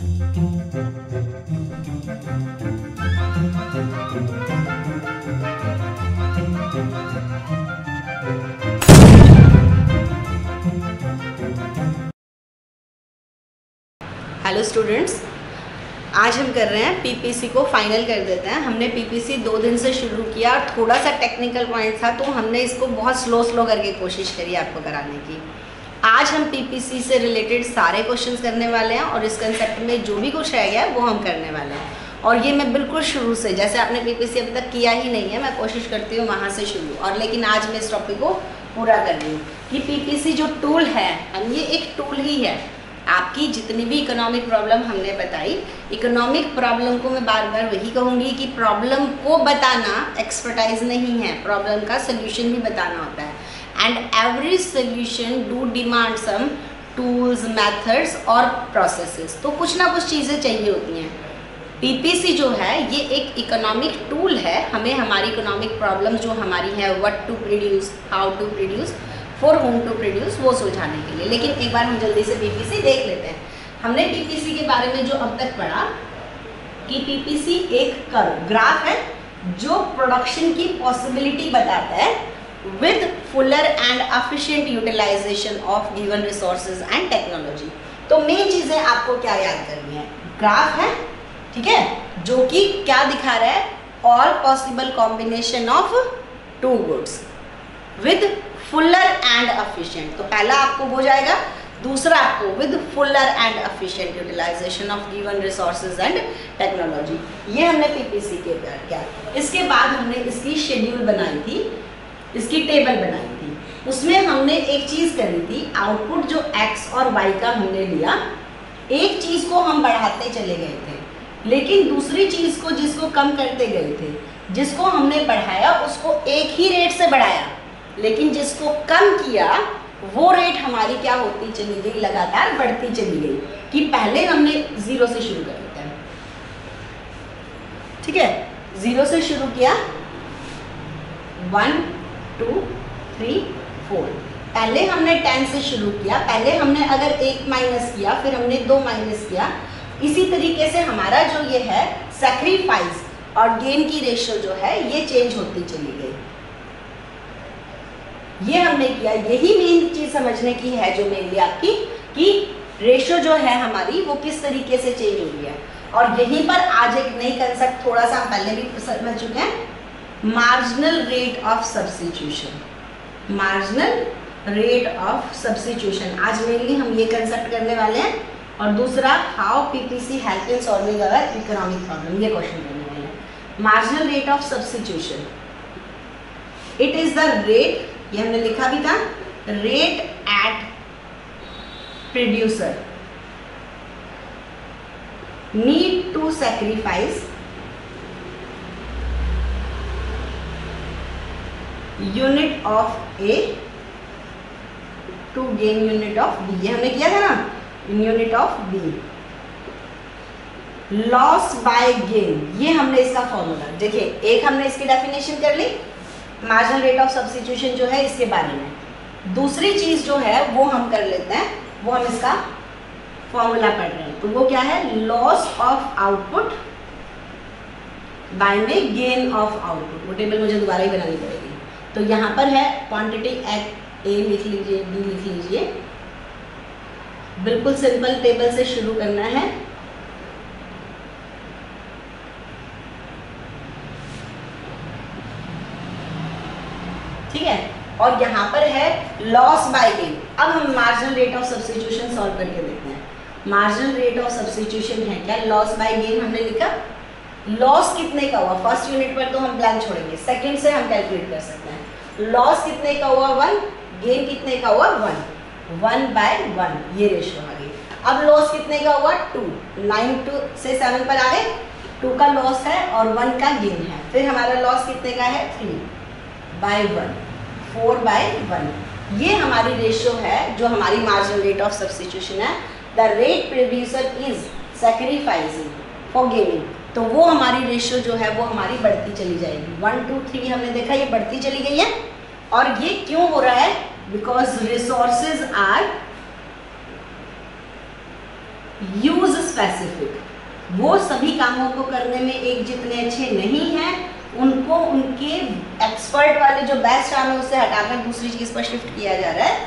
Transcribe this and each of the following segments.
Hello students, आज हम कर रहे हैं पीपीसी को फाइनल कर देते हैं। हमने पीपीसी 2 दिन से शुरू किया और थोड़ा सा टेक्निकल पॉइंट था तो हमने इसको बहुत स्लो करके कोशिश करी आपको कराने की। आज हम पीपीसी से रिलेटेड सारे क्वेश्चंस करने वाले हैं और इस कंसेप्ट में जो भी कुछ रह गया है वो हम करने वाले हैं। और ये मैं बिल्कुल शुरू से, जैसे आपने पीपीसी अभी तक किया ही नहीं है, मैं कोशिश करती हूँ वहाँ से शुरू, और लेकिन आज मैं इस टॉपिक को पूरा कर रही हूँ कि पीपीसी जो टूल है, हम ये एक टूल ही है। आपकी जितनी भी इकोनॉमिक प्रॉब्लम हमने बताई, इकोनॉमिक प्रॉब्लम को मैं बार बार वही कहूँगी कि प्रॉब्लम को बताना एक्सपर्टाइज नहीं है, प्रॉब्लम का सोल्यूशन भी बताना होता है। And every solution do demand some tools, methods और प्रोसेसेस। तो कुछ ना कुछ चीज़ें चाहिए होती हैं। पीपीसी जो है ये एक इकोनॉमिक टूल है, हमें हमारी इकोनॉमिक प्रॉब्लम जो हमारी है, what to produce, how to produce, for whom to produce, वो सुलझाने के लिए। लेकिन एक बार हम जल्दी से पीपीसी देख लेते हैं। हमने पीपीसी के बारे में जो अब तक पढ़ा कि पीपीसी एक ग्राफ है जो प्रोडक्शन की पॉसिबिलिटी बताता है with fuller and efficient utilization of given resources and technology. तो मेन चीज़ें आपको क्या याद करनी है, ग्राफ है, ठीक है, जो कि क्या दिखा रहा है, all possible combination of two goods with fuller and efficient. तो पहला आपको हो जाएगा, दूसरा आपको with fuller and efficient utilization of given resources and technology. ये हमने पीपीसी के क्या। इसके बाद हमने इसकी शेड्यूल बनाई थी, इसकी टेबल बनाई थी। उसमें हमने एक चीज़ करी थी, आउटपुट जो एक्स और वाई का हमने लिया, एक चीज़ को हम बढ़ाते चले गए थे, लेकिन दूसरी चीज़ को जिसको कम करते गए थे, जिसको हमने बढ़ाया उसको एक ही रेट से बढ़ाया, लेकिन जिसको कम किया वो रेट हमारी क्या होती चली गई, लगातार बढ़ती चली गई। कि पहले हमने 0 से शुरू कर देते हैं, ठीक है, 0 से शुरू किया, 1 2 3 4। पहले हमने 10 से शुरू किया, पहले हमने अगर 1 माइनस किया, फिर हमने 2 माइनस किया। इसी तरीके से हमारा जो ये है सैक्रिफाइस और गेन की रेशियो जो है ये चेंज होती चली गई। ये हमने किया, यही मेन चीज समझने की है जो मेनली आपकी, कि रेशियो जो है हमारी वो किस तरीके से चेंज हो रही है। और यहीं पर आज एक नई कंसेप्ट थोड़ा सा हम पहले भी समझ चुके हैं, marginal rate of substitution. Marginal rate of substitution आज मेनली हम ये कंसेप्ट करने वाले हैं। और दूसरा, how PPC help in solving our economic problem, ये क्वेश्चन करने वाले हैं। Marginal rate of substitution, it is the rate, ये हमने लिखा भी था, rate at producer need to sacrifice unit of A to gain unit of B. ये हमने किया था ना, unit of B. Loss by gain, ये हमने इसका फॉर्मूला, देखिए एक हमने इसकी डेफिनेशन कर ली, मार्जिनल रेट ऑफ सब्स्टिट्यूशन जो है इसके बारे में। दूसरी चीज जो है वो हम कर लेते हैं, वो हम इसका फॉर्मूला पढ़ रहे हैं। तो वो क्या है, लॉस ऑफ आउटपुट बाय में गेन ऑफ आउटपुट। वो टेबल मुझे दोबारा ही बनानी पड़ेगी। तो यहाँ पर है क्वांटिटी एट ए लिख लीजिए, बी लिख लीजिए, बिल्कुल सिंपल टेबल से शुरू करना है। ठीक है, और यहाँ पर है लॉस बाय गेन। अब हम marginal rate of substitution solve करके देखते हैं। मार्जिनल रेट ऑफ सब्स्टिट्यूशन है क्या, लॉस बाय गेन हमने लिखा। लॉस कितने का हुआ, फर्स्ट यूनिट पर तो हम ब्लैंक छोड़ेंगे, सेकंड से हम कैलकुलेट कर सकते हैं। लॉस कितने का हुआ, 1, गेन कितने का हुआ, 1, 1/1, ये रेशियो आ गई। अब लॉस कितने का हुआ, 2, 9 से 7 पर आ गए, 2 का लॉस है और 1 का गेन है। फिर हमारा लॉस कितने का है, 3/1, 4/1। ये हमारी रेशियो है जो हमारी मार्जिनल रेट ऑफ सब्स्टिट्यूशन है। The rate producer is sacrificing for gaining. तो वो हमारी रेशियो जो है वो हमारी बढ़ती चली जाएगी। 1 2 3 हमने देखा ये बढ़ती चली गई है। और ये क्यों हो रहा है, because resources are use specific, वो सभी कामों को करने में एक जितने अच्छे नहीं हैं, उनको उनके एक्सपर्ट वाले जो बेस्ट काम है उससे हटाकर दूसरी चीज़ पर शिफ्ट किया जा रहा है,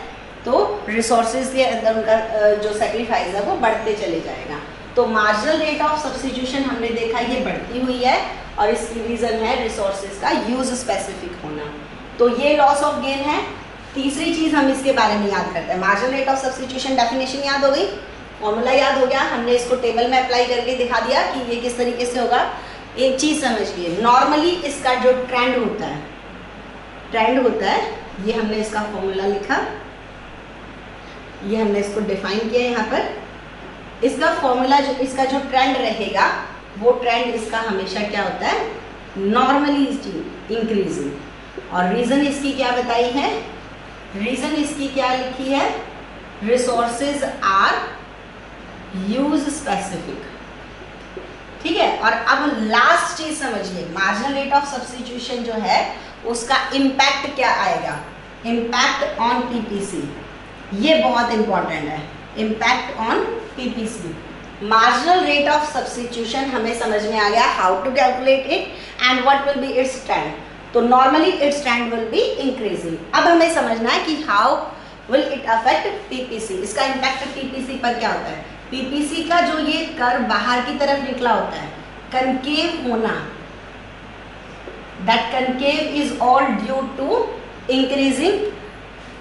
तो रिसोर्सेज के अंदर उनका जो सेक्रीफाइस है वो बढ़ते चले जाएगा। तो मार्जिनल रेट ऑफ सब्स्टिट्यूशन हमने देखा ये बढ़ती हुई है, और इसकी रीज़न है रिसोर्सेज का यूज स्पेसिफिक होना। तो ये लॉस ऑफ गेन है। तीसरी चीज़ हम इसके बारे में याद करते हैं, marginal rate of substitution definition याद हो गई, फॉर्मूला याद हो गया, हमने इसको टेबल में अप्लाई करके दिखा दिया कि ये किस तरीके से होगा। एक चीज़ समझिए, नॉर्मली इसका जो ट्रेंड होता है, ये हमने इसका फॉर्मूला लिखा, ये हमने इसको डिफाइन किया यहाँ पर। इसका फॉर्मूला जो इसका जो ट्रेंड रहेगा वो ट्रेंड इसका हमेशा क्या होता है, नॉर्मली इंक्रीजिंग। और रीज़न इसकी क्या बताई है, रीज़न इसकी क्या लिखी है, रिसोर्सेज आर यूज स्पेसिफिक। ठीक है, और अब लास्ट चीज समझिए, मार्जिनल रेट ऑफ सब्स्टिट्यूशन जो है उसका इम्पैक्ट क्या आएगा, इम्पैक्ट ऑन पीपीसी, ये बहुत इंपॉर्टेंट है, impact on PPC. Marginal rate of substitution हमें समझ में आ गया how to calculate it and what will be its trend. तो normally its trend will be increasing. अब हमें समझना है कि how will it affect PPC, इसका इम्पैक्ट पीपीसी पर क्या होता है। पीपीसी का जो ये कर्व बाहर की तरफ निकला होता है, कनकेव होना, that concave is all due to increasing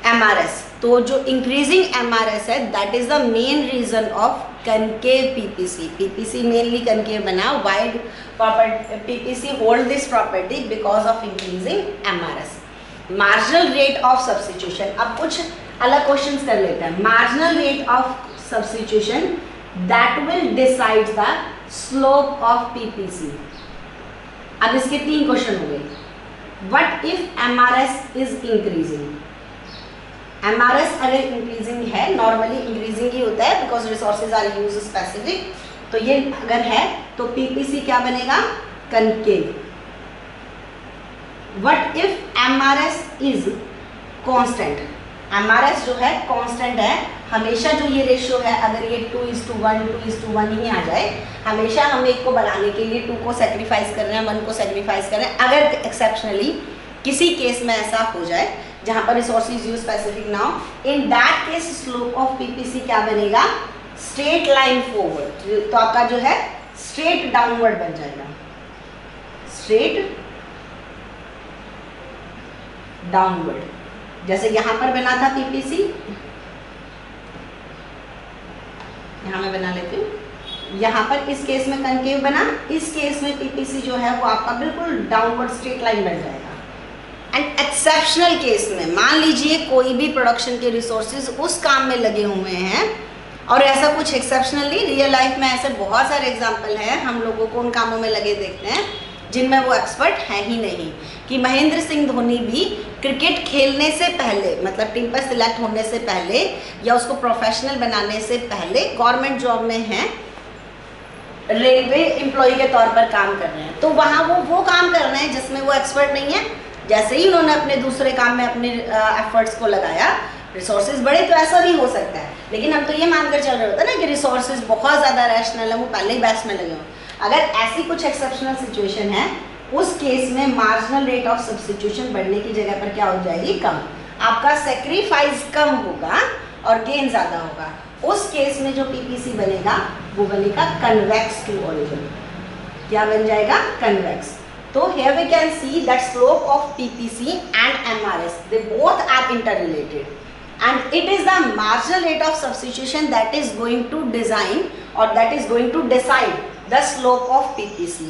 MRS. तो जो इंक्रीजिंग एमआरएस है that is the main reason of concave PPC. PPC mainly concave बना, why PPC hold this property because of increasing MRS. Marginal rate of substitution, अब कुछ अलग questions कर लेते हैं। Marginal rate of substitution that will decide the slope of PPC। अब इसके 3 question हो गए। What if MRS is increasing? MRS अगर इंक्रीजिंग है, नॉर्मली इंक्रीजिंग ही होता है because resources are use specific, तो ये अगर है तो पीपीसी क्या बनेगा, concave. What if MRS is constant? MRS जो है कांस्टेंट है, हमेशा जो ये रेशियो है अगर ये 2:1 2:1 ही आ जाए, हमेशा हम एक को बढ़ाने के लिए 2 को सेक्रीफाइस कर रहे हैं, 1 को सेक्रीफाइस कर रहे हैं। अगर एक्सेप्शनली किसी केस में ऐसा हो जाए जहाँ पर रिसोर्सेज यूज स्पेसिफिक ना हो, in that case slope of PPC क्या बनेगा, स्ट्रेट लाइन फॉरवर्ड। तो आपका जो है स्ट्रेट डाउनवर्ड बन जाएगा, स्ट्रेट डाउनवर्ड। जैसे यहां पर बना था पीपीसी, यहां मैं बना लेती हूँ, यहां पर इस केस में कनकेव बना, इस केस में पीपीसी जो है वो आपका बिल्कुल डाउनवर्ड स्ट्रेट लाइन बन जाएगा। एंड एक्सेप्शनल केस में मान लीजिए कोई भी प्रोडक्शन के रिसोर्सेज उस काम में लगे हुए हैं, और ऐसा कुछ एक्सेप्शनली रियल लाइफ में ऐसे बहुत सारे एग्जाम्पल हैं, हम लोगों को उन कामों में लगे देखते हैं जिनमें वो एक्सपर्ट है ही नहीं। कि महेंद्र सिंह धोनी भी क्रिकेट खेलने से पहले, मतलब टीम पर सिलेक्ट होने से पहले या उसको प्रोफेशनल बनाने से पहले गवर्नमेंट जॉब में हैं, रेलवे एम्प्लॉय के तौर पर काम कर रहे हैं। तो वहाँ वो काम कर रहे हैं जिसमें वो एक्सपर्ट नहीं है। जैसे ही उन्होंने अपने दूसरे काम में अपने एफर्ट्स को लगाया, रिसोर्सेज बढ़े, तो ऐसा भी हो सकता है। लेकिन हम तो ये मानकर चल रहे होते हैं ना कि रिसोर्सेज बहुत ज़्यादा रैशनल है, वो पहले ही बेस्ट में लगे हों। अगर ऐसी कुछ एक्सेप्शनल सिचुएशन है, उस केस में मार्जिनल रेट ऑफ सब्स्टिट्यूशन बढ़ने की जगह पर क्या हो जाएगी, कम। आपका सेक्रीफाइस कम होगा और गेन ज़्यादा होगा। उस केस में जो पीपीसी बनेगा वो बनेगा कन्वेक्स टू ओरिजिन। क्या बन जाएगा, कन्वेक्स। तो here we can see that slope of PPC and MRS, they both are interrelated, and it is the marginal rate of substitution that is going to design or that is going to decide the slope of PPC.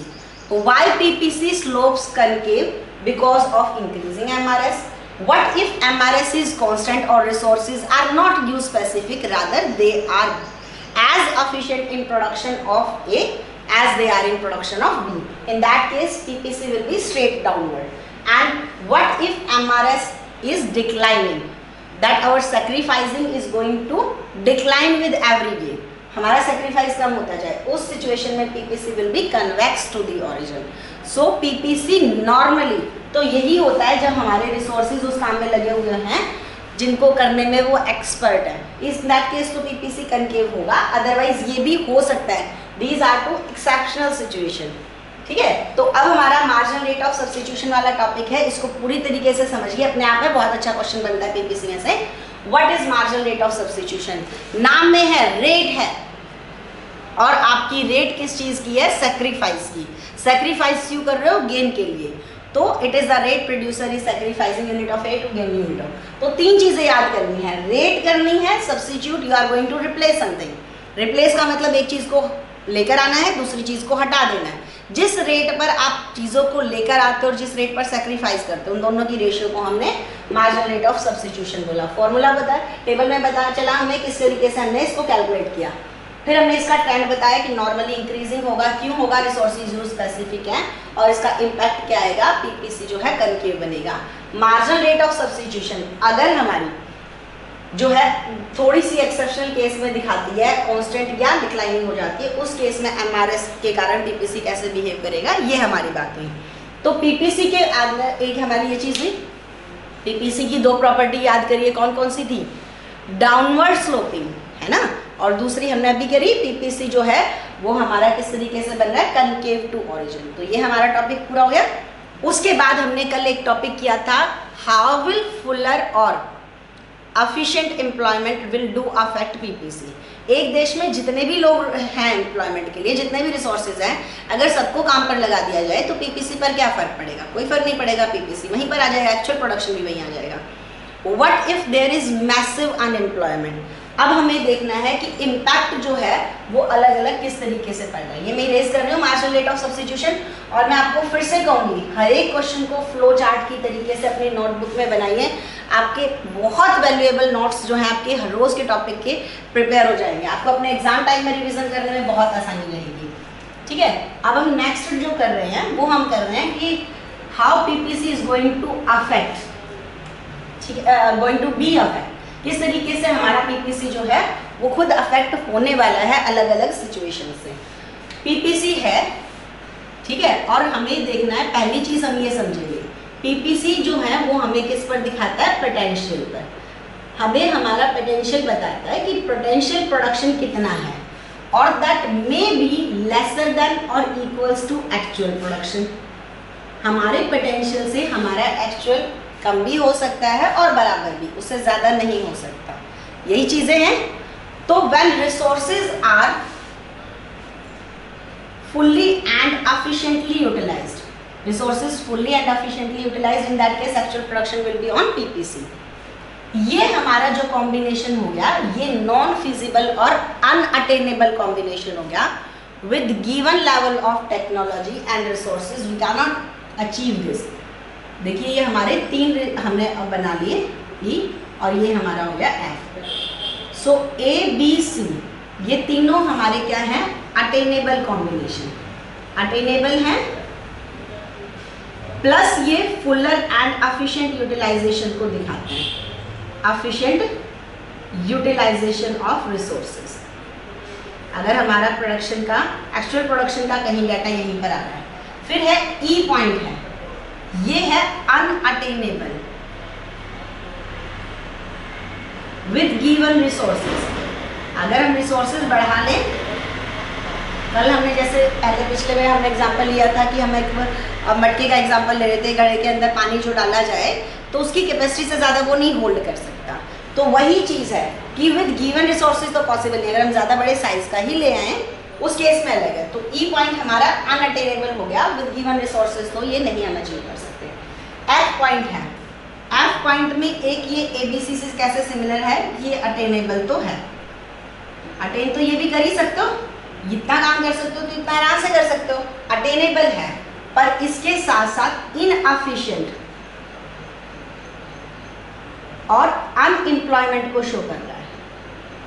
Why PPC slopes concave? Because of increasing MRS. What if MRS is constant or resources are not use specific, rather they are as efficient in production of A as they are in production of B? In that case PPC will be straight downward. And what if MRS is declining? That our sacrificing is going to decline with every gain. हमारा sacrifice कम होता जाए, उस situation में PPC will be convex to the origin. So PPC normally तो यही होता है जब हमारे रिसोर्सेज उस काम में लगे हुए हैं जिनको करने में वो एक्सपर्ट है। इस दैट केस तो पीपीसी कनकेव होगा, अदरवाइज ये भी हो सकता है। These are two exceptional situation. ठीक है, तो अब हमारा मार्जिनल रेट ऑफ सब्स्टिट्यूशन वाला टॉपिक है, इसको पूरी तरीके से समझिए, अपने आप में बहुत अच्छा क्वेश्चन बनता है पीपीसी में से। What is marginal rate of substitution? नाम में है, रेट है, और आपकी रेट किस चीज की है? सेक्रीफाइस की। सेक्रीफाइस क्यों कर रहे हो? गेन के लिए। तो it is the rate producer is sacrificing unit of A to gain unit of. तो तीन चीजें याद करनी है, रेट करनी है, substitute, you are going to replace something. Replace का मतलब एक चीज को लेकर आना है, दूसरी चीज को हटा देना है। जिस रेट पर आप चीजों को लेकर आते हो और जिस रेट पर सैक्रिफाइस करते हो, उन दोनों की रेशियो को हमने मार्जिनल रेट ऑफ सब्स्टिट्यूशन बोला। फॉर्मूला बताया, टेबल में बताया चला हमें किस तरीके से हमने इसको कैलकुलेट किया। फिर हमने इसका ट्रेंड बताया कि नॉर्मली इंक्रीजिंग होगा, क्यों होगा? रिसोर्सेज यूज स्पेसिफिक है, और इसका इम्पैक्ट क्या आएगा? पीपीसी जो है कनकेव बनेगा। मार्जिनल रेट ऑफ सब्स्टिट्यूशन अगर हमारी जो है थोड़ी सी एक्सेप्शनल केस में दिखाती है कांस्टेंट या डिक्लाइनिंग हो जाती है, उस केस में एमआरएस के कारण पीपीसी कैसे बिहेव करेगा, ये हमारी बात हुई। तो पीपीसी के अंदर एक हमारी ये चीज हुई, पीपीसी की दो प्रॉपर्टी याद करिए, कौन कौन सी थी? डाउनवर्ड स्लोपिंग है ना, और दूसरी हमने अभी करी, पीपीसी जो है वो हमारा किस तरीके से बन रहा है? Concave to origin. तो ये हमारा टॉपिक पूरा हो गया। उसके बाद हमने कल एक टॉपिक किया था, हाउ विल फुलर और efficient employment will do affect PPC. एक देश में जितने भी लोग हैं एम्प्लॉयमेंट के लिए, जितने भी रिसोर्सेज हैं, अगर सबको काम पर लगा दिया जाए तो पीपीसी पर क्या फर्क पड़ेगा? कोई फर्क नहीं पड़ेगा, पीपीसी वहीं पर आ जाएगा, एक्चुअल प्रोडक्शन भी वहीं आ जाएगा। What if there is massive unemployment? अब हमें देखना है कि इम्पैक्ट जो है वो अलग अलग किस तरीके से पड़ रहा है। ये मैं रेज कर रही हूँ मार्जिनल रेट ऑफ सब्स्टिट्यूशन, और मैं आपको फिर से कहूँगी हर एक क्वेश्चन को फ्लो चार्ट की तरीके से अपनी नोटबुक में बनाइए। आपके बहुत वैल्यूएबल नोट्स जो हैं आपके हर रोज के टॉपिक के प्रिपेयर हो जाएंगे, आपको अपने एग्जाम टाइम में रिविजन करने में बहुत आसानी रहेगी। ठीक है, अब हम नेक्स्ट जो कर रहे हैं वो हम कर रहे हैं कि how PPC is going to affect, ठीक है, गोइंग टू बी अफेक्ट, किस तरीके से हमारा पीपीसी जो है वो खुद अफेक्ट होने वाला है अलग अलग सिचुएशन से। पीपीसी है, ठीक है, और हमें देखना है, पहली चीज हम ये समझेंगे, पीपीसी जो है वो हमें किस पर दिखाता है? पोटेंशियल पर। हमें हमारा पोटेंशियल बताता है कि पोटेंशियल प्रोडक्शन कितना है, और that may be lesser than और इक्वल्स टू एक्चुअल प्रोडक्शन। हमारे पोटेंशियल से हमारा एक्चुअल कम भी हो सकता है और बराबर भी, उससे ज़्यादा नहीं हो सकता, यही चीज़ें हैं। तो when resources are fully and efficiently utilised, resources fully and efficiently utilized, in that case actual production will be on PPC। ये हमारा जो कॉम्बिनेशन हो गया, ये नॉन फिजिबल और अनअटेनेबल कॉम्बिनेशन हो गया। With given level of technology and resources we can not achieve this. देखिए ये हमारे तीन हमने अब बना लिए, ई, और ये हमारा हो गया F. So A B C ये तीनों हमारे क्या हैं? अटेनेबल कॉम्बिनेशन, अटेनेबल हैं, प्लस ये फुलर एंड एफिशिएंट यूटिलाइजेशन को दिखाते हैं, एफिशिएंट यूटिलाइजेशन ऑफ रिसोर्सेज। अगर हमारा प्रोडक्शन का, एक्चुअल प्रोडक्शन का कहीं डाटा यहीं पर आ रहा है। फिर है ई पॉइंट है, ये है अनअटेनेबल विद गिवन रिसोर्सेज। अगर हम रिसोर्सेज बढ़ा लें, कल हमने जैसे पहले पिछले में हमने एग्जांपल लिया था कि हम एक मटके का एग्जांपल ले रहे थे, घड़े के अंदर पानी जो डाला जाए तो उसकी कैपेसिटी से ज़्यादा वो नहीं होल्ड कर सकता। तो वही चीज़ है कि विद गिवन रिसोर्सेज तो पॉसिबल नहीं, अगर हम ज़्यादा बड़े साइज का ही ले आए उस केस में अलग है। तो ई पॉइंट हमारा अनअटेनेबल हो गया, विद गिवन रिसोर्सेज तो ये नहीं हम अचीव कर सकते। एफ पॉइंट है, एफ पॉइंट में एक ये ए बी सी से कैसे सिमिलर है, ये अटेनेबल तो है, अटेन तो ये भी कर ही सकते हो, जितना काम कर सकते हो तो इतना आराम से कर सकते हो, अटेनेबल है, पर इसके साथ साथ इनएफिशिएंट और अनएम्प्लॉयमेंट को शो कर रहा है,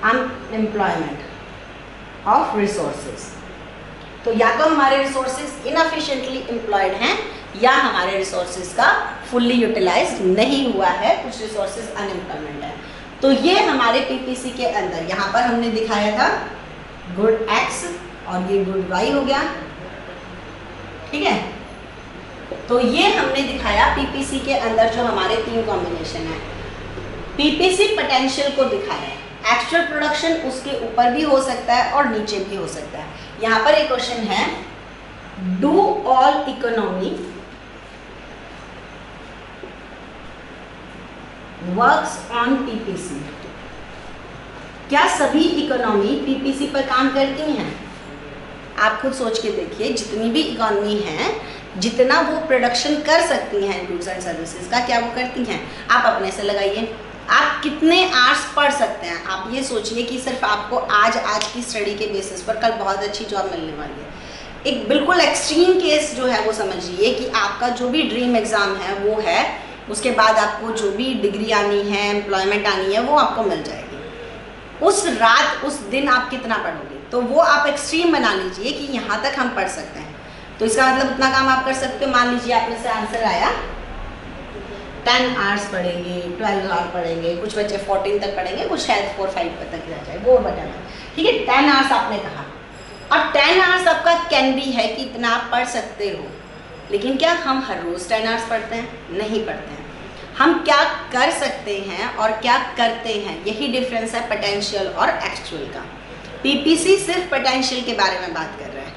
अनएम्प्लॉयमेंट ऑफ रिसोर्सेज। तो या तो हमारे रिसोर्सेज इनएफिशिएंटली एम्प्लॉयड हैं या हमारे रिसोर्सेज का फुल्ली यूटिलाइज्ड नहीं हुआ है, कुछ रिसोर्सेज अनएम्प्लॉयमेंट है। तो ये हमारे पीपीसी के अंदर यहाँ पर हमने दिखाया था गुड एक्स और ये गुड वाई हो गया, ठीक है। तो ये हमने दिखाया पीपीसी के अंदर जो हमारे तीन कॉम्बिनेशन है। पीपीसी पोटेंशियल को दिखाया है, एक्चुअल प्रोडक्शन उसके ऊपर भी हो सकता है और नीचे भी हो सकता है। यहाँ पर एक क्वेश्चन है, do all economy works on PPC, क्या सभी इकोनॉमी पीपीसी पर काम करती हैं? आप खुद सोच के देखिए, जितनी भी इकोनॉमी है, जितना वो प्रोडक्शन कर सकती हैं गुड्स एंड सर्विसेज का, क्या वो करती हैं? आप अपने से लगाइए, आप कितने आवर्स पढ़ सकते हैं? आप ये सोचिए कि सिर्फ आपको आज की स्टडी के बेसिस पर कल बहुत अच्छी जॉब मिलने वाली है। एक बिल्कुल एक्सट्रीम केस जो है वो समझिए कि आपका जो भी ड्रीम एग्ज़ाम है वो है, उसके बाद आपको जो भी डिग्री आनी है, एम्प्लॉयमेंट आनी है, वो आपको मिल जाएगी। उस रात उस दिन आप कितना पढ़ोगे? तो वो आप एक्सट्रीम बना लीजिए कि यहाँ तक हम पढ़ सकते हैं, तो इसका मतलब उतना काम आप कर सकते हो। मान लीजिए आप में से आंसर आया 10 आवर्स पढ़ेंगे, 12 आवर पढ़ेंगे, कुछ बच्चे 14 तक पढ़ेंगे, कुछ शायद 4-5 तक रह जाए, वो बताना। ठीक है, 10 आवर्स आपने कहा, और 10 आवर्स आपका कैन भी है कि इतना आप पढ़ सकते हो, लेकिन क्या हम हर रोज़ 10 आवर्स पढ़ते हैं? नहीं पढ़ते हैं। हम क्या कर सकते हैं और क्या करते हैं, यही डिफरेंस है पोटेंशियल और एक्चुअल का। पीपीसी सिर्फ पोटेंशियल के बारे में बात कर रहा है,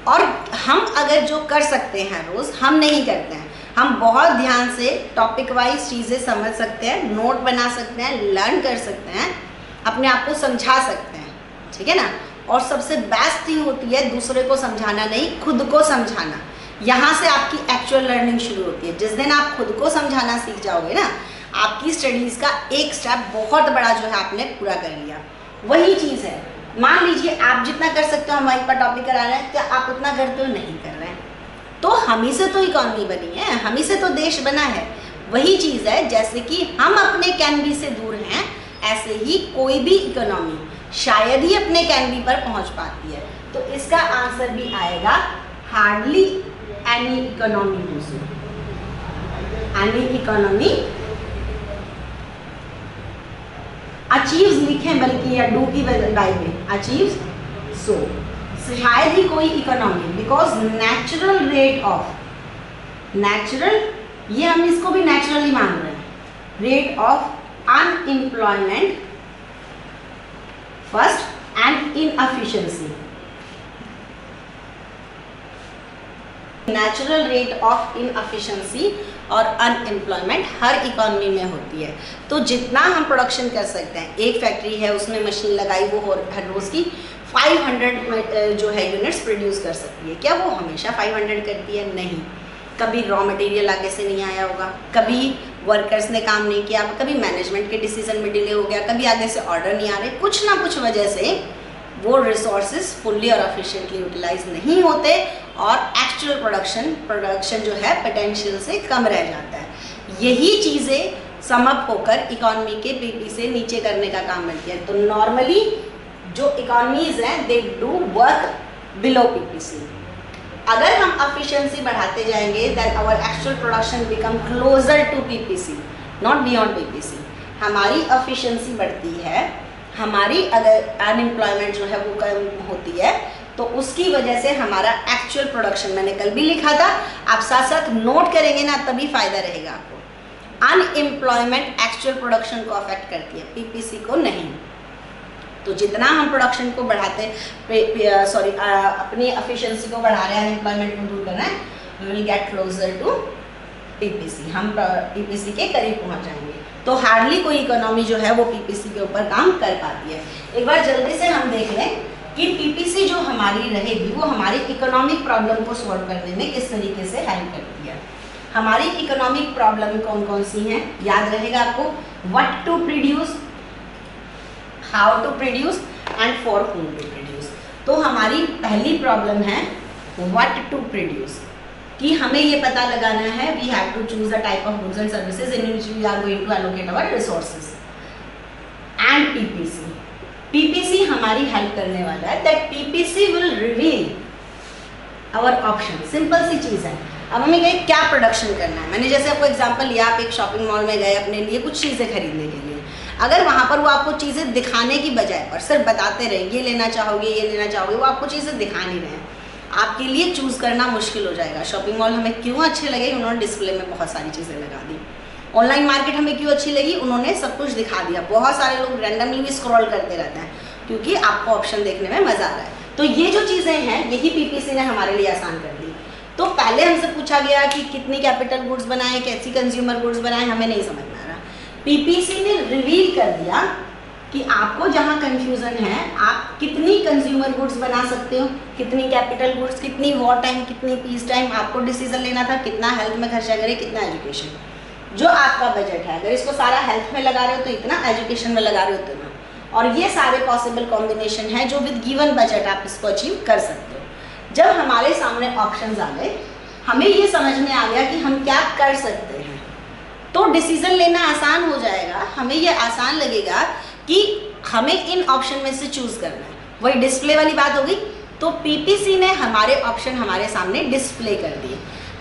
और हम अगर जो कर सकते हैं रोज़, हम नहीं करते हैं। हम बहुत ध्यान से टॉपिक वाइज चीज़ें समझ सकते हैं, नोट बना सकते हैं, लर्न कर सकते हैं, अपने आप को समझा सकते हैं, ठीक है ना। और सबसे बेस्ट थिंग होती है दूसरे को समझाना नहीं, खुद को समझाना। यहाँ से आपकी एक्चुअल लर्निंग शुरू होती है। जिस दिन आप खुद को समझाना सीख जाओगे ना, आपकी स्टडीज़ का एक स्टेप बहुत बड़ा जो है आपने पूरा कर लिया। वही चीज़ है, मान लीजिए आप जितना कर सकते हो हम वहीं पर टॉपिक करा रहे हैं, क्या आप उतना करते हो? नहीं कर रहे हैं। तो हम ही से तो इकॉनमी बनी है, हम ही से तो देश बना है। वही चीज़ है, जैसे कि हम अपने कैनवी से दूर हैं, ऐसे ही कोई भी इकोनॉमी शायद ही अपने कैनवी पर पहुंच पाती है। तो इसका आंसर भी आएगा hardly any economy do so. Any economy achieves लिखें, बल्कि या डू की बाई में अचीव्स सो, शायद ही कोई economy, because natural rate of, natural ये हम इसको भी नेचुरली मान रहे हैं, rate of unemployment first and inefficiency. Natural rate of inefficiency और अनएम्प्लॉयमेंट हर इकॉनमी में होती है। तो जितना हम प्रोडक्शन कर सकते हैं, एक फैक्ट्री है उसमें मशीन लगाई, वो हर रोज़ की 500 जो है यूनिट्स प्रोड्यूस कर सकती है। क्या वो हमेशा 500 करती है? नहीं। कभी रॉ मटेरियल आगे से नहीं आया होगा, कभी वर्कर्स ने काम नहीं किया, कभी मैनेजमेंट के डिसीजन में डिले हो गया, कभी आगे से ऑर्डर नहीं आ रहे, कुछ ना कुछ वजह से वो रिसोर्सेज फुल्ली और एफिशिएंटली यूटिलाइज नहीं होते और एक्चुअल प्रोडक्शन जो है पोटेंशियल से कम रह जाता है। यही चीज़ें सम अप होकर इकॉनमी के पीपी से नीचे करने का काम करती है। तो नॉर्मली जो इकॉनमीज हैं they do work below PPC. अगर हम एफिशिएंसी बढ़ाते जाएंगे then our actual production become closer to PPC, not beyond PPC. हमारी एफिशिएंसी बढ़ती है, हमारी अगर अनएम्प्लॉयमेंट जो है वो कम होती है, तो उसकी वजह से हमारा एक्चुअल प्रोडक्शन, मैंने कल भी लिखा था, आप साथ साथ नोट करेंगे ना तभी फायदा रहेगा आपको। अनएम्प्लॉयमेंट एक्चुअल प्रोडक्शन को अफेक्ट करती है, पीपीसी को नहीं। तो जितना हम प्रोडक्शन को बढ़ाते अपनी एफिशिएंसी को बढ़ा रहे हैं, अनएम्प्लॉयमेंट को दूर कर रहे हैं, we will get closer to PPC, हम पीपीसी के करीब पहुंच जाएंगे। तो हार्डली कोई इकोनॉमी जो है वो पीपीसी के ऊपर काम कर पाती है। एक बार जल्दी से हम देख लें कि पीपीसी जो हमारी रहेगी वो हमारी इकोनॉमिक प्रॉब्लम को सॉल्व करने में किस तरीके से हेल्प करती है। हमारी इकोनॉमिक प्रॉब्लम कौन कौन सी हैं, याद रहेगा आपको, what to produce, how to produce and for whom to produce. तो हमारी पहली प्रॉब्लम है व्हाट टू प्रोड्यूस, कि हमें ये पता लगाना है we have to choose the type of goods and services in which we are going to allocate our resources. And PPC, PPC हमारी हेल्प करने वाला है, that PPC will reveal our option. Simple सी चीज़ है। अब हमें कहे क्या प्रोडक्शन करना है, मैंने जैसे आपको एग्जांपल लिया, आप एक शॉपिंग मॉल में गए अपने लिए कुछ चीज़ें खरीदने के लिए, अगर वहाँ पर वो आपको चीज़ें दिखाने की बजाय पर सिर्फ बताते रहे ये लेना चाहोगे ये लेना चाहोगे, वो आपको चीज़ें दिखा नहीं रहे हैं, आपके लिए चूज़ करना मुश्किल हो जाएगा। शॉपिंग मॉल हमें क्यों अच्छे लगे, उन्होंने डिस्प्ले में बहुत सारी चीज़ें लगा दी, ऑनलाइन मार्केट हमें क्यों अच्छी लगी, उन्होंने सब कुछ दिखा दिया। बहुत सारे लोग रैंडमली भी स्क्रॉल करते रहते हैं क्योंकि आपको ऑप्शन देखने में मजा आ रहा है। तो ये जो चीज़ें हैं यही पीपीसी ने हमारे लिए आसान कर दी। तो पहले हमसे पूछा गया कि कितनी कैपिटल गुड्स बनाएं, कैसी कंज्यूमर गुड्स बनाएं, हमें नहीं समझ में आ रहा। पीपीसी ने रिवील कर दिया कि आपको जहाँ कंफ्यूजन है, आप कितनी कंज्यूमर गुड्स बना सकते हो, कितनी कैपिटल गुड्स, कितनी वॉर टाइम, कितनी पीस टाइम, आपको डिसीजन लेना था कितना हेल्थ में खर्चा करें, कितना एजुकेशन, जो आपका बजट है। अगर इसको सारा हेल्थ में लगा रहे हो तो इतना, एजुकेशन में लगा रहे हो तो इतना, और ये सारे पॉसिबल कॉम्बिनेशन है जो विद गिवन बजट आप इसको अचीव कर सकते हो। जब हमारे सामने ऑप्शंस आ गए, हमें ये समझ में आ गया कि हम क्या कर सकते हैं, तो डिसीजन लेना आसान हो जाएगा। हमें ये आसान लगेगा कि हमें इन ऑप्शन में से चूज करना है। वही डिस्प्ले वाली बात होगी। तो पीपीसी ने हमारे ऑप्शन हमारे सामने डिस्प्ले कर दिए।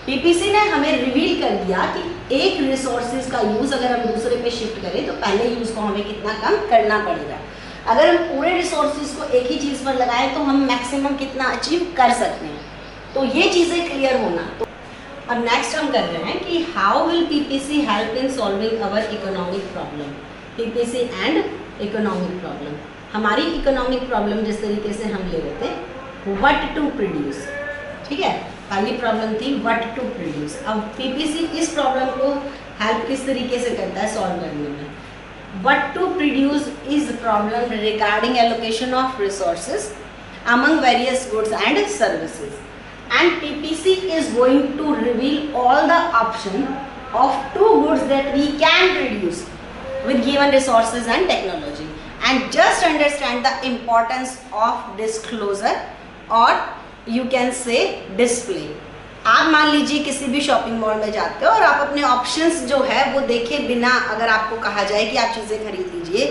पीपीसी ने हमें रिवील कर दिया कि एक रिसोर्सेज का यूज अगर हम दूसरे पे शिफ्ट करें तो पहले यूज को हमें कितना कम करना पड़ेगा। अगर हम पूरे रिसोर्सेज को एक ही चीज पर लगाएं तो हम मैक्सिमम कितना अचीव कर सकते हैं। तो ये चीजें क्लियर होना। तो अब नेक्स्ट हम कर रहे हैं कि how will PPC help in solving our economic problem. PPC and economic problem, हमारी इकोनॉमिक प्रॉब्लम जिस तरीके से हम ले रहे थे व्हाट टू प्रोड्यूस, ठीक है, पहली प्रॉब्लम थी व्हाट टू प्रोड्यूस। अब पीपीसी इस प्रॉब्लम को हेल्प किस तरीके से करता है सॉल्व करने में। What to produce is problem regarding allocation of resources among various goods and services, and PPC is going to reveal all the option of two goods that we can produce with given resources and technology, and just understand the importance of disclosure or you can say display। आप मान लीजिए किसी भी shopping mall में जाते हो और आप अपने ऑप्शंस जो है वो देखे बिना अगर आपको कहा जाए कि आप चीज़ें खरीद लीजिए,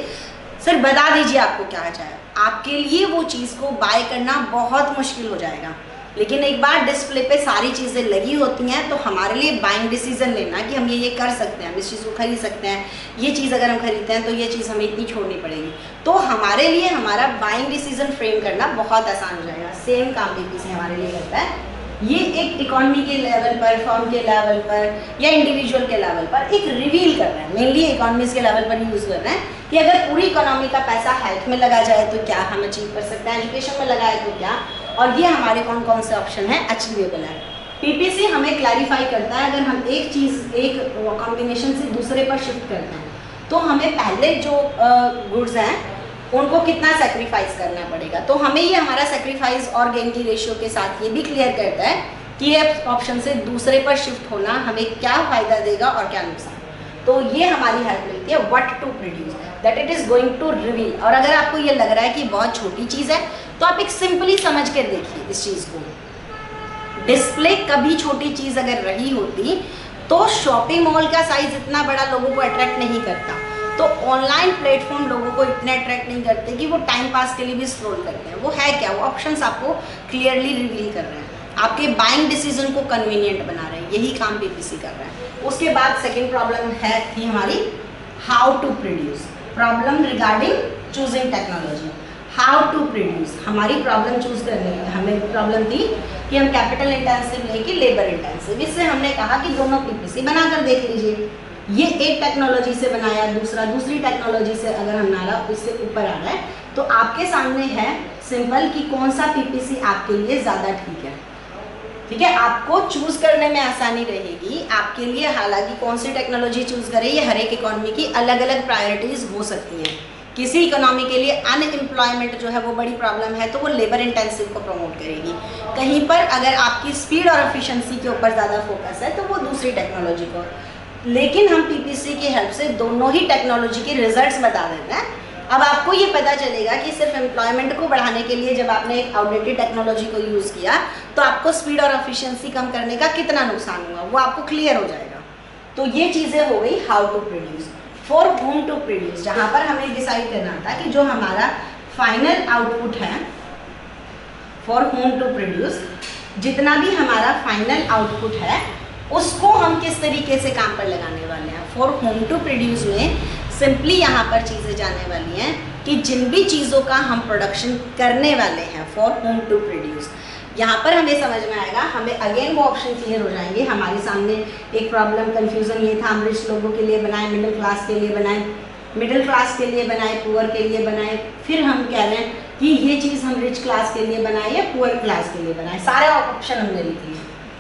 सर बता दीजिए आपको क्या चाहिए, आपके लिए वो चीज़ को बाय करना बहुत मुश्किल हो जाएगा। लेकिन एक बार डिस्प्ले पे सारी चीज़ें लगी होती हैं तो हमारे लिए बाइंग डिसीजन लेना कि हम ये कर सकते हैं, हम इस चीज़ को खरीद सकते हैं, ये चीज़ अगर हम खरीदते हैं तो ये चीज़ हमें इतनी छोड़नी पड़ेगी, तो हमारे लिए हमारा बाइंग डिसीजन फ्रेम करना बहुत आसान हो जाएगा। सेम काम पीपीसी हमारे लिए करता है। ये एक इकोनॉमी के लेवल पर, फर्म के लेवल पर या इंडिविजुअल के लेवल पर एक रिवील कर रहे हैं, मेनली इकोनॉमीज के लेवल पर यूज़ कर रहे हैं कि अगर पूरी इकोनॉमी का पैसा हेल्थ में लगा जाए तो क्या हम अचीव कर सकते हैं, एजुकेशन में लगाए तो क्या, और ये हमारे कौन कौन से ऑप्शन है अचीवेबल है। पीपीसी हमें क्लैरिफाई करता है अगर हम एक चीज़ एक कॉम्बिनेशन से दूसरे पर शिफ्ट करते हैं तो हमें पहले जो गुड्स हैं उनको कितना सेक्रीफाइस करना पड़ेगा। तो हमें ये हमारा सेक्रीफाइस और गेन की रेशियो के साथ ये भी क्लियर करता है कि ये ऑप्शन से दूसरे पर शिफ्ट होना हमें क्या फ़ायदा देगा और क्या नुकसान। तो ये हमारी हेल्प मिलती है what to produce, that it is going to reveal. और अगर आपको ये लग रहा है कि बहुत छोटी चीज़ है तो आप एक सिंपली समझ कर देखिए इस चीज़ को। डिस्प्ले कभी छोटी चीज़ अगर रही होती तो शॉपिंग मॉल का साइज इतना बड़ा लोगों को अट्रैक्ट नहीं करता, तो ऑनलाइन प्लेटफॉर्म लोगों को इतने अट्रैक्ट नहीं करते कि वो टाइम पास के लिए भी स्क्रॉल करते हैं। वो है क्या, वो ऑप्शंस आपको क्लियरली रिवील कर रहे हैं, आपके बाइंग डिसीजन को कन्वीनियंट बना रहे हैं, यही काम पीपीसी कर रहा है। उसके बाद सेकेंड प्रॉब्लम है थी हमारी how to produce, problem regarding choosing technology. How to produce हमारी प्रॉब्लम चूज करने की हमें प्रॉब्लम थी कि हम कैपिटल इंटेंसिव लेके लेबर इंटेंसिव, इससे हमने कहा कि दोनों पीपीसी बनाकर देख लीजिए। ये एक टेक्नोलॉजी से बनाया, दूसरा दूसरी टेक्नोलॉजी से अगर हमारा इससे ऊपर आ रहा है तो आपके सामने है सिंपल कि कौन सा पीपीसी आपके लिए ज़्यादा ठीक है। ठीक है, आपको चूज करने में आसानी रहेगी आपके लिए। हालांकि कौन सी टेक्नोलॉजी चूज करें ये हर एक इकोनॉमी की अलग अलग प्रायोरिटीज़ हो सकती हैं। किसी इकोनॉमी के लिए अनएम्प्लॉयमेंट जो है वो बड़ी प्रॉब्लम है तो वो लेबर इंटेंसिव को प्रमोट करेगी। कहीं पर अगर आपकी स्पीड और एफिशिएंसी के ऊपर ज़्यादा फोकस है तो वो दूसरी टेक्नोलॉजी को। लेकिन हम पीपीसी की हेल्प से दोनों ही टेक्नोलॉजी के रिजल्ट्स बता देते हैं। अब आपको ये पता चलेगा कि सिर्फ एम्प्लॉयमेंट को बढ़ाने के लिए जब आपने एक आउटडेटेड टेक्नोलॉजी को यूज़ किया तो आपको स्पीड और एफिशिएंसी कम करने का कितना नुकसान हुआ वो आपको क्लियर हो जाएगा। तो ये चीज़ें हो गई how to produce. For whom to produce, जहाँ पर हमें डिसाइड करना था कि जो हमारा फाइनल आउटपुट है फॉर होम टू प्रोड्यूस, जितना भी हमारा फाइनल आउटपुट है उसको हम किस तरीके से काम पर लगाने वाले हैं। फॉर होम टू प्रोड्यूस में सिंपली यहाँ पर चीज़ें जानने वाली हैं कि जिन भी चीज़ों का हम प्रोडक्शन करने वाले हैं फॉर होम टू प्रोड्यूस, यहाँ पर हमें समझ में आएगा, हमें अगेन वो ऑप्शन क्लियर हो जाएंगे। हमारे सामने एक प्रॉब्लम कंफ्यूजन ये था, हम रिच लोगों के लिए बनाए, मिडिल क्लास के लिए बनाए, मिडिल क्लास के लिए बनाए, पुअर के लिए बनाए, फिर हम कह रहे हैं कि ये चीज़ हम रिच क्लास के लिए बनाए या पुअर क्लास के लिए बनाए। सारे ऑप्शन हमने लिख लिए,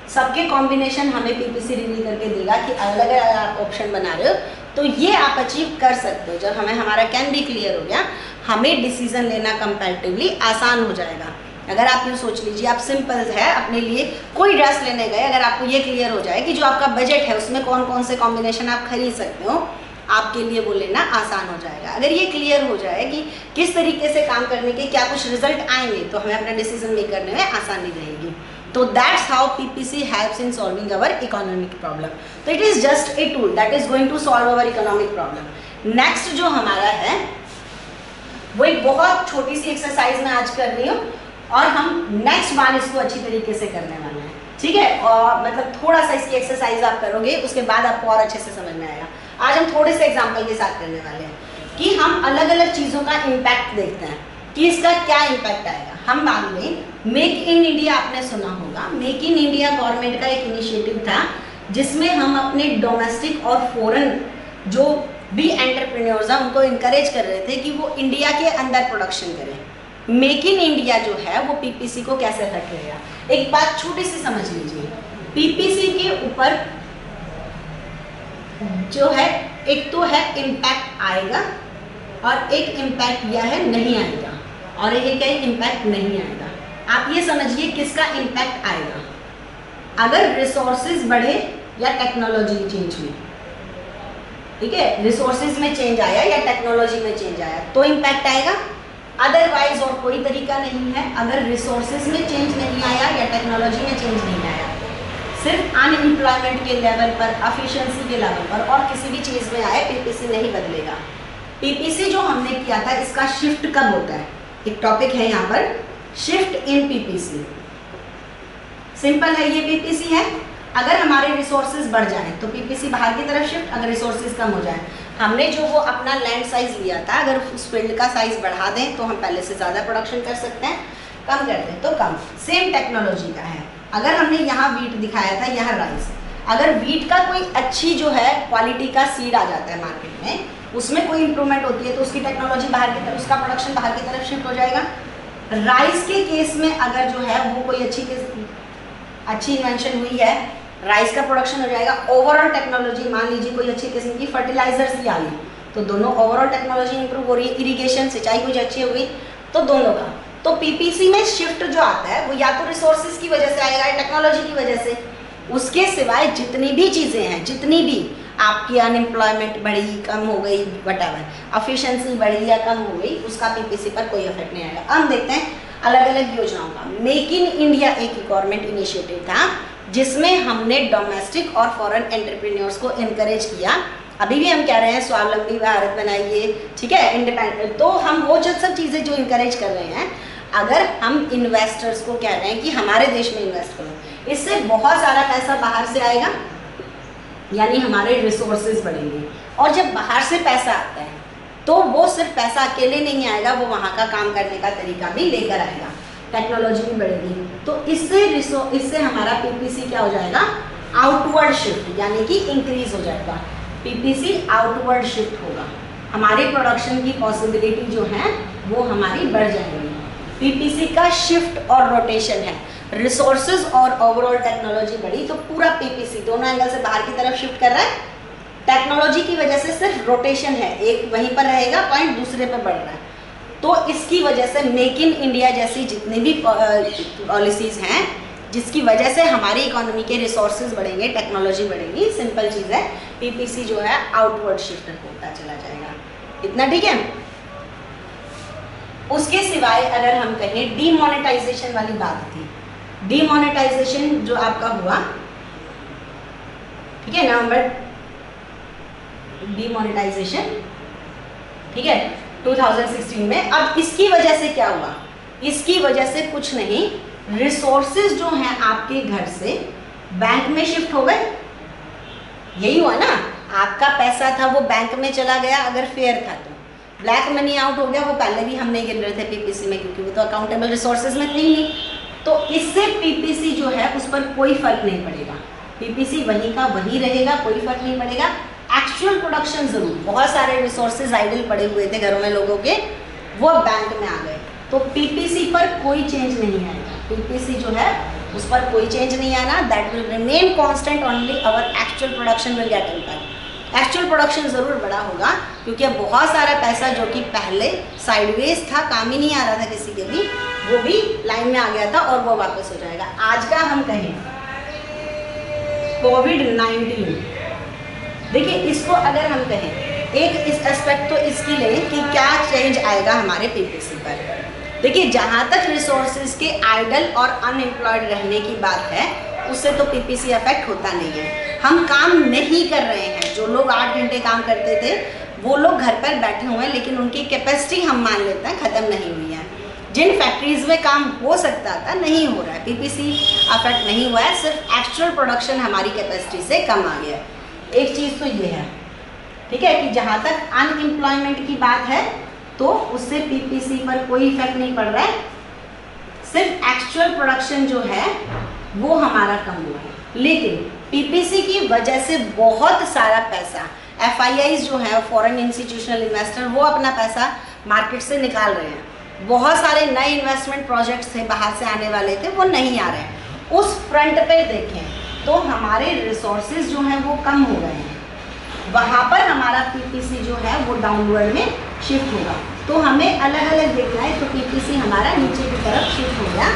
सबके कॉम्बिनेशन हमें पीपीसी रिवील करके देगा कि अलग अलग आप ऑप्शन बना रहे हो तो ये आप अचीव कर सकते हो। जब हमें हमारा कैन भी क्लियर हो गया, हमें डिसीजन लेना कंपैरेटिवली आसान हो जाएगा। अगर आप यूँ सोच लीजिए, आप सिंपल है अपने लिए कोई ड्रेस लेने गए, अगर आपको ये क्लियर हो जाए कि जो आपका बजट है उसमें कौन कौन से कॉम्बिनेशन आप खरीद सकते हो, आपके लिए वो लेना आसान हो जाएगा। अगर ये क्लियर हो जाए कि किस तरीके से काम करने के क्या कुछ रिजल्ट आएंगे, तो हमें अपना डिसीजन मेक करने में आसानी रहेगी। तो that's how PPC helps in solving our economic problem. तो it is just a tool that is going to solve our economic problem. Next जो हमारा है वो एक बहुत छोटी सी एक्सरसाइज मैं आज कर रही हूँ और हम नेक्स्ट बार इसको अच्छी तरीके से करने वाले हैं, ठीक है। और मतलब थोड़ा सा इसकी एक्सरसाइज आप करोगे, उसके बाद आपको और अच्छे से समझ में आएगा। आज हम थोड़े से एग्जाम्पल के साथ करने वाले हैं कि हम अलग अलग चीज़ों का इम्पैक्ट देखते हैं कि इसका क्या इम्पैक्ट आएगा। हम मान लें मेक इन इंडिया, आपने सुना होगा, मेक इन इंडिया गवर्नमेंट का एक इनिशिएटिव था जिसमें हम अपने डोमेस्टिक और फॉरेन जो भी एंटरप्रेन्योर्स हैं उनको इनकरेज कर रहे थे कि वो इंडिया के अंदर प्रोडक्शन करें। मेक इन इंडिया जो है वो पीपीसी को कैसे अफेक्ट करेगा, एक बात छोटी सी समझ लीजिए। पीपीसी के ऊपर जो है एक तो है इम्पैक्ट आएगा और एक इम्पैक्ट यह है नहीं आएगा, और एक है इम्पैक्ट नहीं आएगा। आप ये समझिए किसका इम्पैक्ट आएगा, अगर रिसोर्सेज बढ़े या टेक्नोलॉजी चेंज हुई, ठीक है, रिसोर्सेज में चेंज आया या टेक्नोलॉजी में चेंज आया तो इम्पैक्ट आएगा। अदरवाइज और कोई तरीका नहीं है, अगर रिसोर्सेज में चेंज नहीं आया या टेक्नोलॉजी में चेंज नहीं आया, सिर्फ अनएम्प्लॉयमेंट के लेवल पर, एफिशिएंसी के लेवल पर और किसी भी चीज़ में आए, पीपीसी नहीं बदलेगा। पीपीसी जो हमने किया था इसका शिफ्ट कब होता है, एक टॉपिक है यहाँ पर, शिफ्ट इन पीपीसी। सिंपल है, ये पीपीसी है। अगर हमारे रिसोर्सेज बढ़ जाएं तो पीपीसी बाहर की तरफ शिफ्ट, अगर रिसोर्सेज कम हो जाए, हमने जो वो अपना लैंड साइज लिया था, अगर उस फील्ड का साइज बढ़ा दें तो हम पहले से ज़्यादा प्रोडक्शन कर सकते हैं, कम कर दें तो कम। सेम टेक्नोलॉजी का है, अगर हमने यहाँ वीट दिखाया था, यहाँ राइस, अगर वीट का कोई अच्छी जो है क्वालिटी का सीड आ जाता है मार्केट में, उसमें कोई इंप्रूवमेंट होती है तो उसकी टेक्नोलॉजी बाहर की तरफ, उसका प्रोडक्शन बाहर की तरफ शिफ्ट हो जाएगा। राइस के केस में अगर जो है वो कोई अच्छी इन्वेंशन हुई है, राइस का प्रोडक्शन हो जाएगा। ओवरऑल टेक्नोलॉजी, मान लीजिए कोई अच्छी किस्म की फर्टिलाइजर्स भी आ गई तो दोनों ओवरऑल टेक्नोलॉजी इंप्रूव हो रही है, इरिगेशन सिंचाई कुछ अच्छी हो गई तो दोनों का। तो पीपीसी में शिफ्ट जो आता है वो या तो रिसोर्सेज की वजह से आएगा या टेक्नोलॉजी की वजह से। उसके सिवाय जितनी भी चीज़ें हैं, जितनी भी आपकी अनएम्प्लॉयमेंट बढ़ी, कम हो गई, व्हाटएवर, एफिशिएंसी बढ़ी या कम हो गई, उसका पीपीसी पर कोई इफेक्ट नहीं आएगा। हम देखते हैं अलग अलग योजनाओं का। मेक इन इंडिया एक गवर्नमेंट इनिशिएटिव था जिसमें हमने डोमेस्टिक और फॉरेन एंटरप्रेन्योर्स को इनकरेज किया। अभी भी हम कह रहे हैं स्वावलंबी भारत बनाइए, ठीक है, इंडिपेंडेंट। तो हम वो सब चीज़ें जो इनकरेज कर रहे हैं, अगर हम इन्वेस्टर्स को कह रहे हैं कि हमारे देश में इन्वेस्ट करो, इससे बहुत सारा पैसा बाहर से आएगा, यानी हमारे रिसोर्सेज बढ़ेंगे। और जब बाहर से पैसा आता है तो वो सिर्फ पैसा अकेले नहीं आएगा, वो वहाँ का काम करने का तरीका भी लेकर आएगा, टेक्नोलॉजी भी बढ़ेगी। तो इससे हमारा पीपीसी क्या हो जाएगा, आउटवर्ड शिफ्ट, यानी कि इंक्रीज हो जाएगा। पीपीसी आउटवर्ड शिफ्ट होगा, हमारे प्रोडक्शन की पॉसिबिलिटी जो है वो हमारी बढ़ जाएगी। पीपीसी का शिफ्ट और रोटेशन है, रिसोर्सेज और ओवरऑल टेक्नोलॉजी बढ़ी तो पूरा पीपीसी दोनों एंगल से बाहर की तरफ शिफ्ट कर रहा है। टेक्नोलॉजी की वजह से सिर्फ रोटेशन है, एक वहीं पर रहेगा पॉइंट, दूसरे पर बढ़ रहा है। तो इसकी वजह से मेक इन इंडिया जैसी जितनी भी पॉलिसीज़ हैं, जिसकी वजह से हमारी इकोनॉमी के रिसोर्सेज बढ़ेंगे, टेक्नोलॉजी बढ़ेगी, सिंपल चीज़ है, पीपीसी जो है आउटवर्ड शिफ्ट होता चला जाएगा। इतना ठीक है। उसके सिवाय अगर हम कहें डीमोनेटाइजेशन वाली बात थी, डीमोनेटाइजेशन जो आपका हुआ, ठीक है, नवंबर डीमोनेटाइजेशन, ठीक है, 2016 में। अब इसकी वजह से क्या हुआ, इसकी वजह से कुछ नहीं, रिसोर्सेज जो हैं आपके घर से बैंक में शिफ्ट हो गए। यही हुआ ना, आपका पैसा था वो बैंक में चला गया, अगर फेयर था तो ब्लैक मनी आउट हो गया, वो पहले भी हम नहीं गिन रहे थे पीपीसी में क्योंकि वो तो अकाउंटेबल रिसोर्सेज में थी नहीं। तो इससे पीपीसी जो है उस पर कोई फर्क नहीं पड़ेगा, पीपीसी वहीं का वहीं रहेगा, कोई फर्क नहीं पड़ेगा। एक्चुअल प्रोडक्शन जरूर, बहुत सारे रिसोर्सेज आइडल पड़े हुए थे घरों में लोगों के, वो बैंक में आ गए, तो पीपीसी पर कोई चेंज नहीं आएगा। पीपीसी जो है उस पर कोई चेंज नहीं आना, that will remain constant, only our actual production will get impact. Actual production ज़रूर बड़ा होगा क्योंकि अब बहुत सारा पैसा जो कि पहले साइडवेज था, काम ही नहीं आ रहा था किसी के भी, वो भी लाइन में आ गया था और वो वापस हो जाएगा। आज का हम कहें कोविड-19, देखिए इसको अगर हम कहें एक इस एस्पेक्ट तो इसकी लें कि क्या चेंज आएगा हमारे पीपीसी पर। देखिए जहाँ तक रिसोर्सेज के आइडल और अनएम्प्लॉयड रहने की बात है, उससे तो पीपीसी अफेक्ट होता नहीं है। हम काम नहीं कर रहे हैं, जो लोग 8 घंटे काम करते थे वो लोग घर पर बैठे हुए हैं, लेकिन उनकी कैपेसिटी हम मान लेते हैं ख़त्म नहीं हुई है। जिन फैक्ट्रीज में काम हो सकता था नहीं हो रहा है, पीपीसी अफेक्ट नहीं हुआ है, सिर्फ एक्चुअल प्रोडक्शन हमारी कैपेसिटी से कम आ गया है। एक चीज़ तो ये है, ठीक है, कि जहाँ तक अनएम्प्लॉयमेंट की बात है तो उससे पीपीसी पर कोई इफेक्ट नहीं पड़ रहा है, सिर्फ एक्चुअल प्रोडक्शन जो है वो हमारा कम हुआ है। लेकिन पीपीसी की वजह से बहुत सारा पैसा एफआईआईज जो है, फॉरेन इंस्टीट्यूशनल इन्वेस्टर, वो अपना पैसा मार्केट से निकाल रहे हैं। बहुत सारे नए इन्वेस्टमेंट प्रोजेक्ट्स थे बाहर से आने वाले थे, वो नहीं आ रहे हैं। उस फ्रंट पे देखें तो हमारे रिसोर्सेज जो हैं वो कम हो गए हैं, वहाँ पर हमारा पीपीसी जो है वो डाउनवर्ड में शिफ्ट होगा। तो हमें अलग अलग देखना है, तो पीपीसी हमारा नीचे की तरफ शिफ्ट हो गया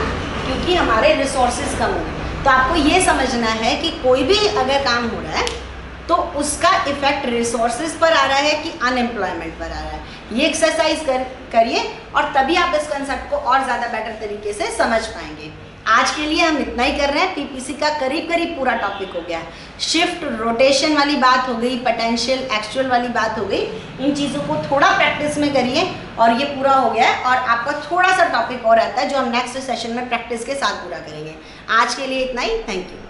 क्योंकि हमारे रिसोर्सेज कम हो गए। तो आपको ये समझना है कि कोई भी अगर काम हो रहा है तो उसका इफेक्ट रिसोर्सेज पर आ रहा है कि अनएम्प्लॉयमेंट पर आ रहा है। ये एक्सरसाइज करिए और तभी आप इस कंसेप्ट को और ज़्यादा बेटर तरीके से समझ पाएंगे। आज के लिए हम इतना ही कर रहे हैं, पीपीसी का करीब करीब पूरा टॉपिक हो गया। शिफ्ट रोटेशन वाली बात हो गई, पोटेंशियल एक्चुअल वाली बात हो गई। इन चीज़ों को थोड़ा प्रैक्टिस में करिए और ये पूरा हो गया है, और आपका थोड़ा सा टॉपिक और आता है जो हम नेक्स्ट सेशन में प्रैक्टिस के साथ पूरा करेंगे। आज के लिए इतना ही, थैंक यू।